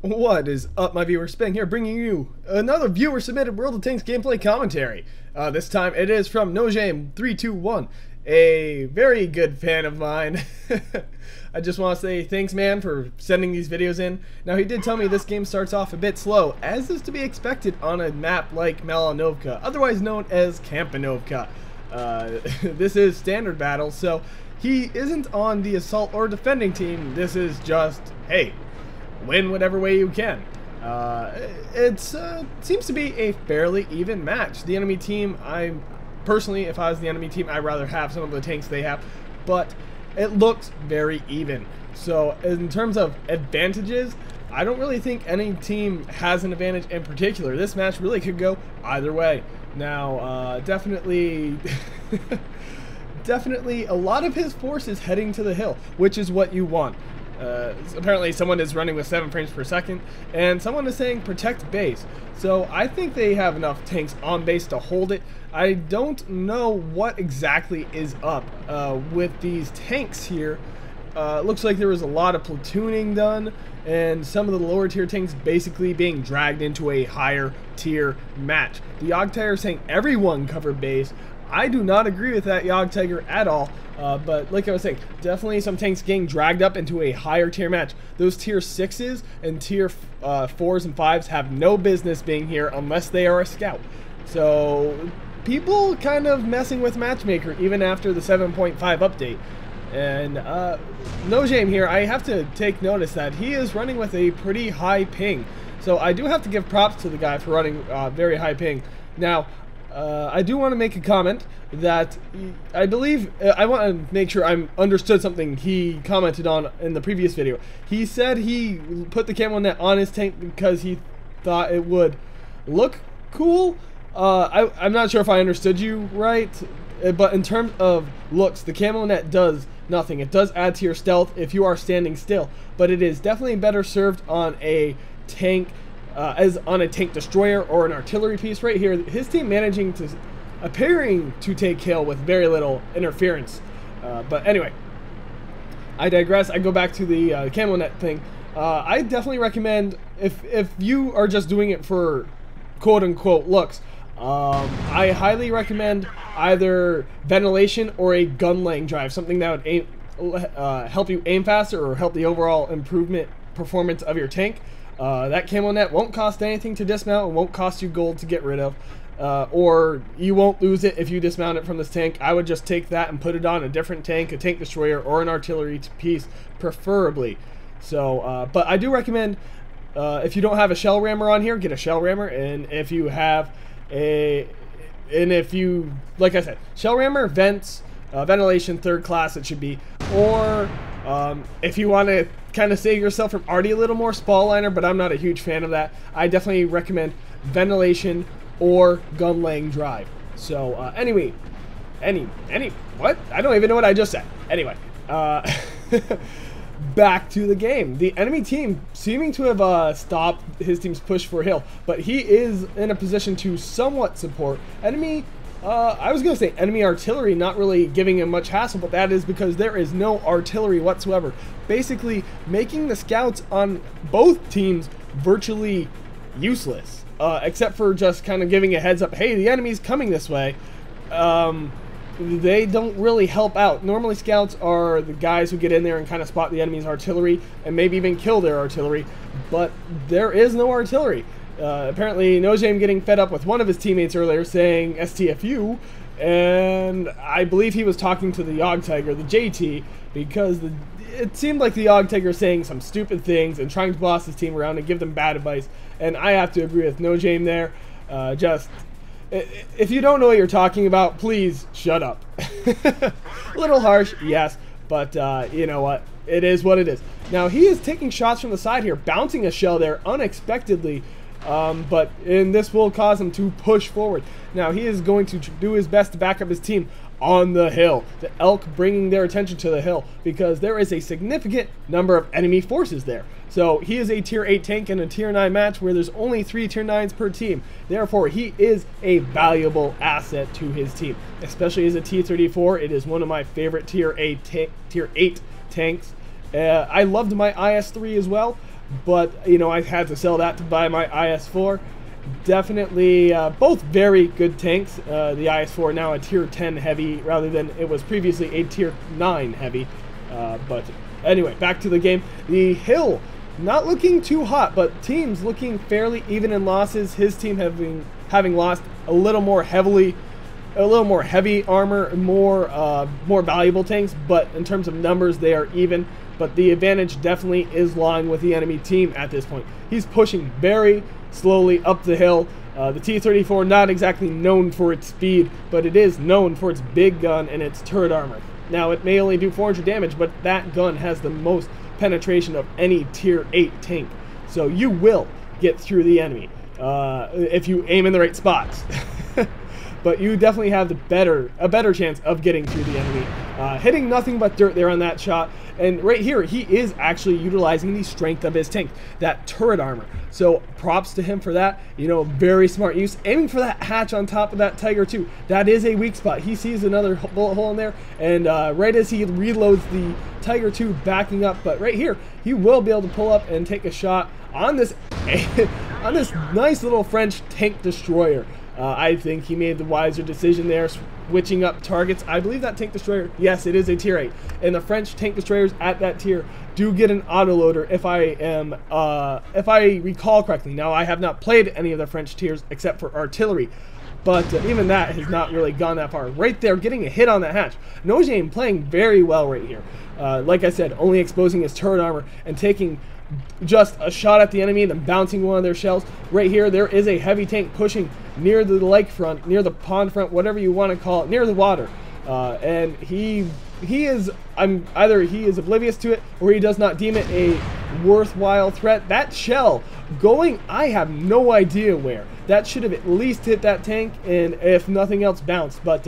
What is up, my viewer? Spang here, bringing you another viewer-submitted World of Tanks gameplay commentary. This time it is from Nojame321, a very good fan of mine. I just want to say thanks, man, for sending these videos in. Now, he did tell me this game starts off a bit slow, as is to be expected on a map like Malinovka, otherwise known as Kampanovka. This is standard battle, so he isn't on the assault or defending team. This is just, hey, win whatever way you can. It seems to be a fairly even match. The enemy team, personally, if I was the enemy team, I'd rather have some of the tanks they have, but it looks very even. So in terms of advantages, I don't really think any team has an advantage in particular. This match really could go either way. Now, definitely definitely a lot of his force is heading to the hill, which is what you want. Apparently someone is running with 7 frames per second, and someone is saying protect base. So I think they have enough tanks on base to hold it. I don't know what exactly is up with these tanks here. Looks like there was a lot of platooning done, and some of the lower tier tanks basically being dragged into a higher tier match. The Yog Tiger saying everyone cover base. I do not agree with that, Yog Tiger, at all. But like I was saying, definitely some tanks getting dragged up into a higher tier match. Those tier 6s and tier 4s and 5s have no business being here unless they are a scout. So people kind of messing with Matchmaker even after the 7.5 update. And Nojame here, I have to take notice that he is running with a pretty high ping. So I do have to give props to the guy for running very high ping. Now, I do want to make a comment that I believe, I want to make sure I understood something he commented on in the previous video. He said he put the camo net on his tank because he thought it would look cool. I'm not sure if I understood you right, but in terms of looks, the camo net does nothing. It does add to your stealth if you are standing still, but it is definitely better served on a tank, as on a tank destroyer or an artillery piece. Right here, his team appearing to take kill with very little interference. But anyway, I digress. I go back to the camo net thing. I definitely recommend, if you are just doing it for quote-unquote looks, I highly recommend either ventilation or a gun laying drive, something that would help you aim faster or help the overall performance of your tank. That camo net won't cost anything to dismount, and won't cost you gold to get rid of, or you won't lose it if you dismount it from this tank. I would just take that and put it on a different tank, a tank destroyer, or an artillery piece, preferably. So, but I do recommend, if you don't have a shell rammer on here, get a shell rammer, and if you have like I said, shell rammer, vents, ventilation, third class it should be, or if you want to kind of save yourself from already a little more spall liner, but I'm not a huge fan of that, I definitely recommend ventilation or gun laying drive. So anyway, what? I don't even know what I just said. Anyway, back to the game. The enemy team seeming to have stopped his team's push for hill, but he is in a position to somewhat support enemy. I was going to say enemy artillery, not really giving him much hassle, but that is because there is no artillery whatsoever. Basically making the scouts on both teams virtually useless, except for just kind of giving a heads up, hey, the enemy's coming this way. They don't really help out. Normally scouts are the guys who get in there and kind of spot the enemy's artillery and maybe even kill their artillery, but there is no artillery. Apparently Nojame getting fed up with one of his teammates earlier saying STFU, and I believe he was talking to the Yog Tiger, the JT, because it seemed like the Yog Tiger saying some stupid things and trying to boss his team around and give them bad advice, and I have to agree with Nojame there. If you don't know what you're talking about, please shut up. A little harsh, yes, but you know what? It is what it is. Now, he is taking shots from the side here, bouncing a shell there unexpectedly, and this will cause him to push forward. Now, he is going to do his best to back up his team on the hill. The Elk bringing their attention to the hill because there is a significant number of enemy forces there. So he is a tier 8 tank in a tier 9 match where there's only 3 tier 9s per team. Therefore, he is a valuable asset to his team, especially as a T34. It is one of my favorite tier 8 tanks. I loved my IS-3 as well. but you know, I had to sell that to buy my IS-4. Definitely both very good tanks. The IS-4 now a tier 10 heavy rather than it was previously a tier 9 heavy. But anyway, back to the game. The Hill not looking too hot, but teams looking fairly even in losses. His team having lost a little more heavy armor, more valuable tanks, but in terms of numbers they are even. But the advantage definitely is lying with the enemy team at this point. He's pushing very slowly up the hill. The T34 not exactly known for its speed, but it is known for its big gun and its turret armor. Now it may only do 400 damage, but that gun has the most penetration of any tier 8 tank. So you will get through the enemy if you aim in the right spots. But you definitely have a better chance of getting through the enemy. Hitting nothing but dirt there on that shot. And right here, he is actually utilizing the strength of his tank, that turret armor. So props to him for that. You know, very smart use. Aiming for that hatch on top of that Tiger too. That is a weak spot. He sees another bullet hole in there, and right as he reloads the Tiger 2 backing up, but right here, he will be able to pull up and take a shot on this on this nice little French tank destroyer. I think he made the wiser decision there, switching up targets. I believe that tank destroyer, yes, it is a tier 8, and the French tank destroyers at that tier do get an autoloader if I recall correctly. Now, I have not played any of the French tiers except for artillery, but even that has not really gone that far. Right there, getting a hit on that hatch. Nojame playing very well right here. Like I said, only exposing his turret armor and taking just a shot at the enemy and then bouncing one of their shells. Right here, there is a heavy tank pushing near the lake front, near the pond front, whatever you want to call it, near the water. And he is, either he is oblivious to it or he does not deem it a worthwhile threat. That shell going, I have no idea where. That should have at least hit that tank, and if nothing else, bounced. But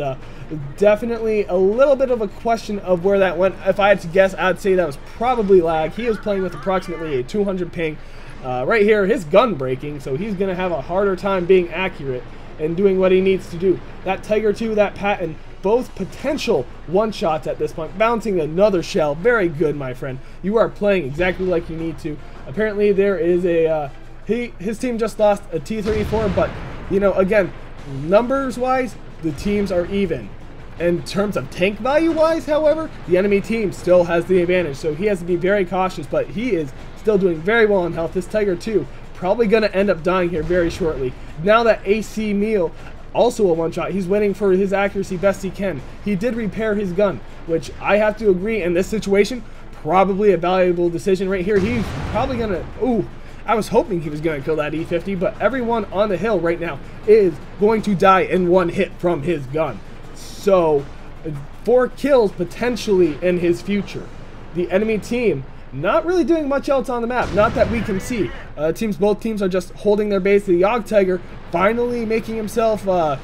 definitely a little bit of a question of where that went. If I had to guess, I'd say that was probably lag. He is playing with approximately a 200 ping. Right here, his gun breaking, so he's going to have a harder time being accurate and doing what he needs to do. That Tiger 2, that Patton, both potential one-shots at this point. Bouncing another shell. Very good, my friend. You are playing exactly like you need to. Apparently, there is a... his team just lost a T34, but, you know, again, numbers-wise, the teams are even. In terms of tank value-wise, however, the enemy team still has the advantage, so he has to be very cautious, but he is still doing very well in health. This Tiger 2 probably going to end up dying here very shortly. Now that AC Meal, also a one-shot, he's waiting for his accuracy best he can. He did repair his gun, which I have to agree, in this situation, probably a valuable decision right here. He's probably going to... Ooh, I was hoping he was going to kill that E50, but everyone on the hill right now is going to die in one hit from his gun. So, 4 kills potentially in his future. The enemy team not really doing much else on the map, not that we can see. Both teams are just holding their base. The Yog Tiger finally making himself, well,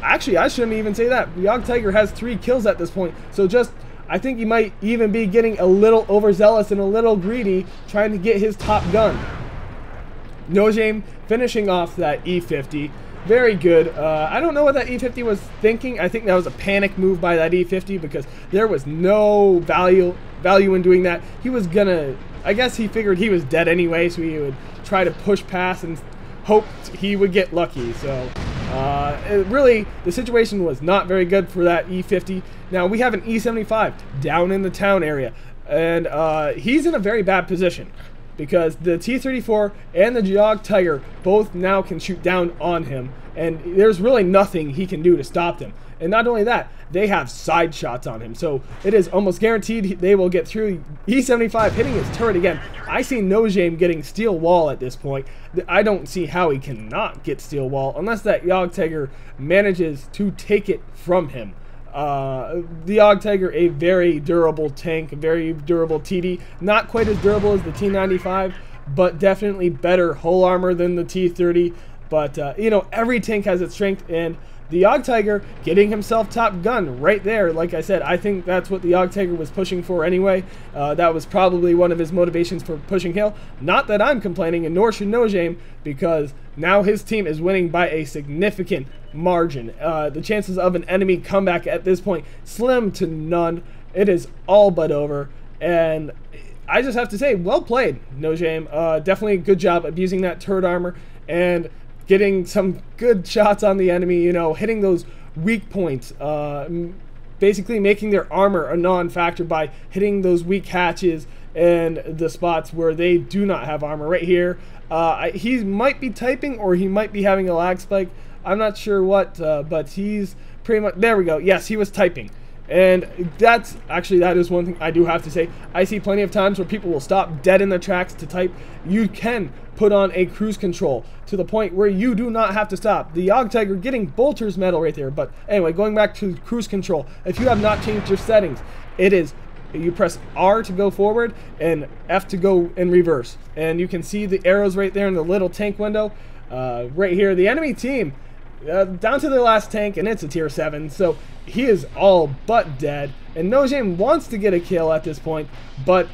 actually, I shouldn't even say that. The Yog Tiger has 3 kills at this point, so just, I think he might even be getting a little overzealous and a little greedy, trying to get his top gun. Nojame finishing off that E50. Very good. I don't know what that E50 was thinking. I think that was a panic move by that E50 because there was no value in doing that. He was gonna, I guess he figured he was dead anyway, so he would try to push past and hoped he would get lucky. So really, the situation was not very good for that E50. Now we have an E75 down in the town area, and he's in a very bad position, because the T34 and the Yog Tiger both now can shoot down on him, and there's really nothing he can do to stop them. And not only that, they have side shots on him, so it is almost guaranteed they will get through. E75 hitting his turret again. I see Nojame getting steel wall at this point. I don't see how he cannot get steel wall unless that Yog Tiger manages to take it from him. The Yog Tiger, a very durable tank, a very durable TD. Not quite as durable as the T95, but definitely better hull armor than the T30. But, you know, every tank has its strength, and the Yog Tiger getting himself top gun right there. Like I said, I think that's what the Yog Tiger was pushing for anyway. That was probably one of his motivations for pushing hill. Not that I'm complaining, and nor should Nojame, because now his team is winning by a significant margin. The chances of an enemy comeback at this point, slim to none. It is all but over, and I just have to say, well played, No Shame. Definitely a good job abusing that turret armor and getting some good shots on the enemy, you know, hitting those weak points, basically making their armor a non-factor by hitting those weak hatches and the spots where they do not have armor. Right here, he might be typing or he might be having a lag spike. I'm not sure what, but he's pretty much, there we go. Yes, he was typing. And that is one thing I do have to say. I see plenty of times where people will stop dead in their tracks to type. You can put on a cruise control to the point where you do not have to stop. The Yog Tiger getting Bolter's medal right there. But anyway, going back to cruise control, if you have not changed your settings, it is, you press R to go forward and F to go in reverse. And you can see the arrows right there in the little tank window. Right here, the enemy team, down to their last tank, and it's a tier 7, so he is all but dead. And No Shame wants to get a kill at this point, but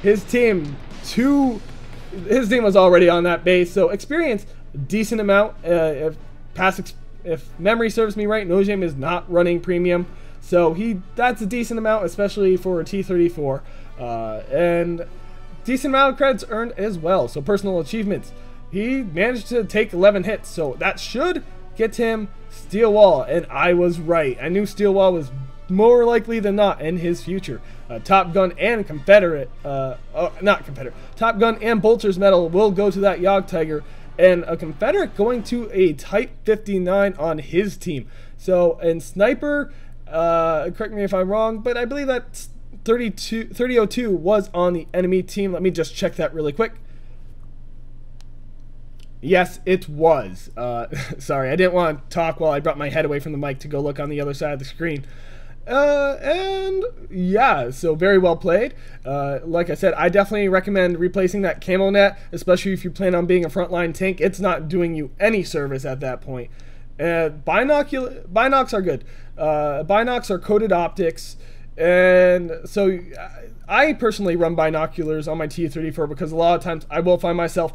his team was already on that base, so experience, decent amount. If memory serves me right, No Shame is not running premium, so that's a decent amount, especially for a T34, and decent amount of credits earned as well. So personal achievements, he managed to take 11 hits, so that should get him Steel Wall, and I was right. I knew Steel Wall was more likely than not in his future. Top Gun and Confederate, Top Gun and Bolter's medal will go to that Yog Tiger, and a Confederate going to a Type 59 on his team. So, and Sniper, correct me if I'm wrong, but I believe that 3002 was on the enemy team. Let me just check that really quick. Yes, it was. Sorry, I didn't want to talk while I brought my head away from the mic to go look on the other side of the screen. And yeah, so very well played. Like I said, I definitely recommend replacing that camo net, especially if you plan on being a frontline tank. It's not doing you any service at that point. Binocs are good. Binocs are coated optics, and so I personally run binoculars on my T34 because a lot of times I will find myself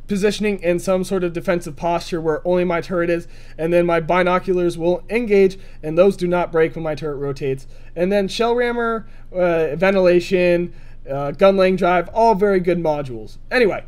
positioning in some sort of defensive posture where only my turret is, and then my binoculars will engage, and those do not break when my turret rotates. And then shell rammer, ventilation, gun laying drive, all very good modules. Anyway,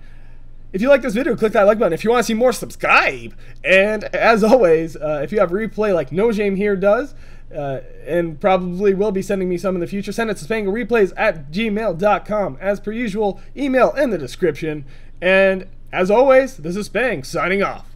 if you like this video, click that like button. If you want to see more, subscribe. And as always, if you have replay like No Shame here does, and probably will be sending me some in the future, send it to spanglereplays@gmail.com. As per usual, email in the description. And as always, this is Spang signing off.